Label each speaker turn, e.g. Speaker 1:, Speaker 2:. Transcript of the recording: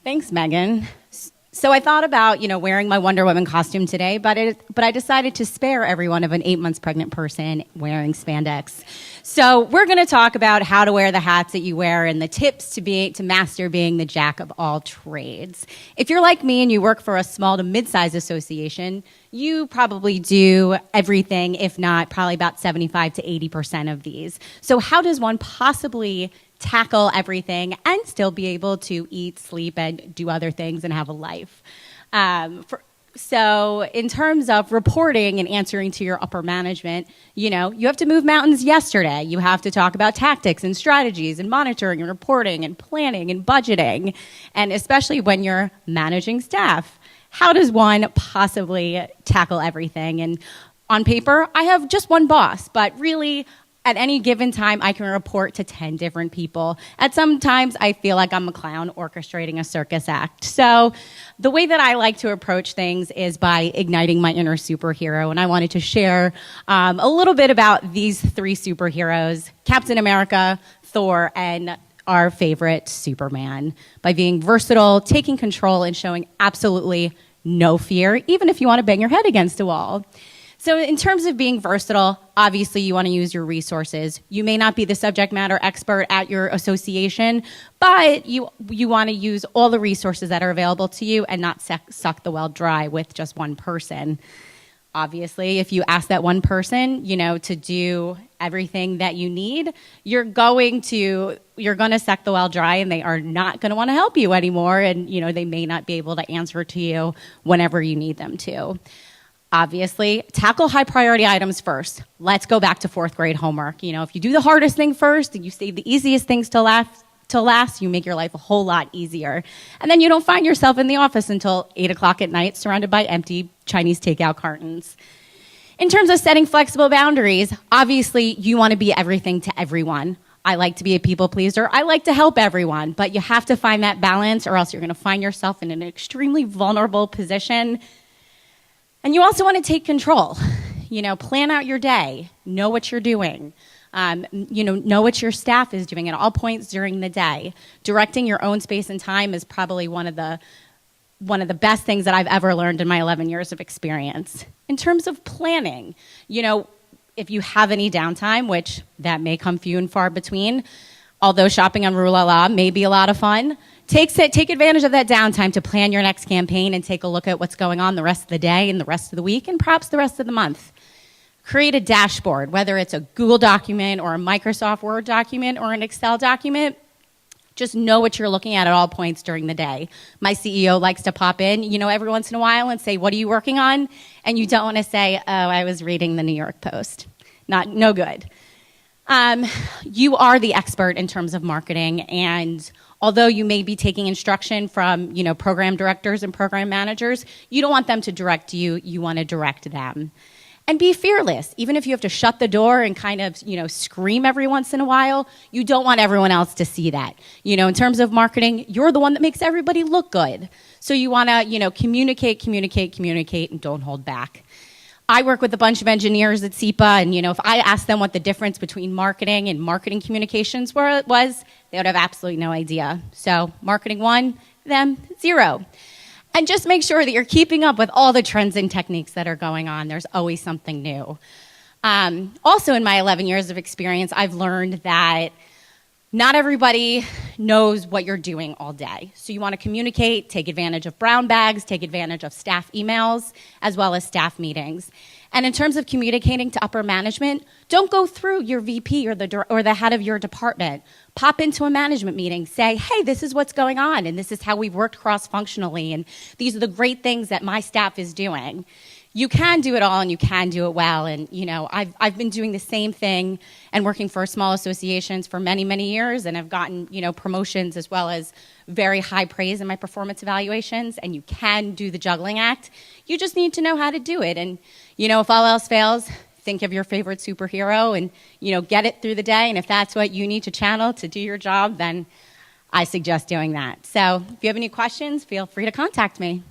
Speaker 1: Thanks, Megan. So I thought about, wearing my Wonder Woman costume today, but I decided to spare everyone of an 8 months pregnant person wearing spandex. So we're going to talk about how to wear the hats that you wear and the tips to master being the jack of all trades. If you're like me and you work for a small to mid-sized association, you probably do everything, if not probably about 75 to 80% of these. So how does one possibly tackle everything and still be able to eat, sleep, and do other things and have a life? So in terms of reporting and answering to your upper management, you have to move mountains yesterday. You have to talk about tactics and strategies and monitoring and reporting and planning and budgeting. And especially when you're managing staff, how does one possibly tackle everything? And on paper, I have just one boss, but really, at any given time, I can report to 10 different people. At some times, I feel like I'm a clown orchestrating a circus act. So the way that I like to approach things is by igniting my inner superhero. And I wanted to share a little bit about these three superheroes, Captain America, Thor, and our favorite, Superman, by being versatile, taking control, and showing absolutely no fear, even if you want to bang your head against a wall. So in terms of being versatile, obviously you want to use your resources. You may not be the subject matter expert at your association, but you want to use all the resources that are available to you and not suck the well dry with just one person. Obviously, if you ask that one person, to do everything that you need, you're going to suck the well dry, and they are not going to want to help you anymore, and they may not be able to answer to you whenever you need them to. Obviously, tackle high priority items first. Let's go back to fourth grade homework. If you do the hardest thing first and you save the easiest things till last, you make your life a whole lot easier. And then you don't find yourself in the office until 8 o'clock at night surrounded by empty Chinese takeout cartons. In terms of setting flexible boundaries, obviously you want to be everything to everyone. I like to be a people pleaser. I like to help everyone, but you have to find that balance or else you're going to find yourself in an extremely vulnerable position. And you also want to take control. Plan out your day. Know what you're doing. Know what your staff is doing at all points during the day. Directing your own space and time is probably one of the best things that I've ever learned in my 11 years of experience. In terms of planning, if you have any downtime, which that may come few and far between, although shopping on Rue La La may be a lot of fun, take advantage of that downtime to plan your next campaign and take a look at what's going on the rest of the day and the rest of the week and perhaps the rest of the month. Create a dashboard, whether it's a Google document or a Microsoft Word document or an Excel document. Just know what you're looking at all points during the day. My CEO likes to pop in, every once in a while and say, "What are you working on?" And you don't want to say, "Oh, I was reading the New York Post." No good. You are the expert in terms of marketing, and although you may be taking instruction from, program directors and program managers, you don't want them to direct you. You want to direct them. And be fearless. Even if you have to shut the door and kind of, scream every once in a while, you don't want everyone else to see that. In terms of marketing, you're the one that makes everybody look good. So you want to, communicate, and don't hold back. I work with a bunch of engineers at SEPA, and if I asked them what the difference between marketing and marketing communications was, they would have absolutely no idea. So marketing 1, them 0. And just make sure that you're keeping up with all the trends and techniques that are going on. There's always something new. Also, in my 11 years of experience, I've learned that not everybody knows what you're doing all day. So you want to communicate, take advantage of brown bags, take advantage of staff emails, as well as staff meetings. And in terms of communicating to upper management, don't go through your VP or the head of your department. Pop into a management meeting, say, "Hey, this is what's going on, and this is how we've worked cross-functionally, and these are the great things that my staff is doing." You can do it all, and you can do it well. And I've been doing the same thing and working for small associations for many, many years, and I've gotten promotions as well as very high praise in my performance evaluations. And you can do the juggling act. You just need to know how to do it. And if all else fails, think of your favorite superhero and get it through the day. And if that's what you need to channel to do your job, then I suggest doing that. So if you have any questions, feel free to contact me.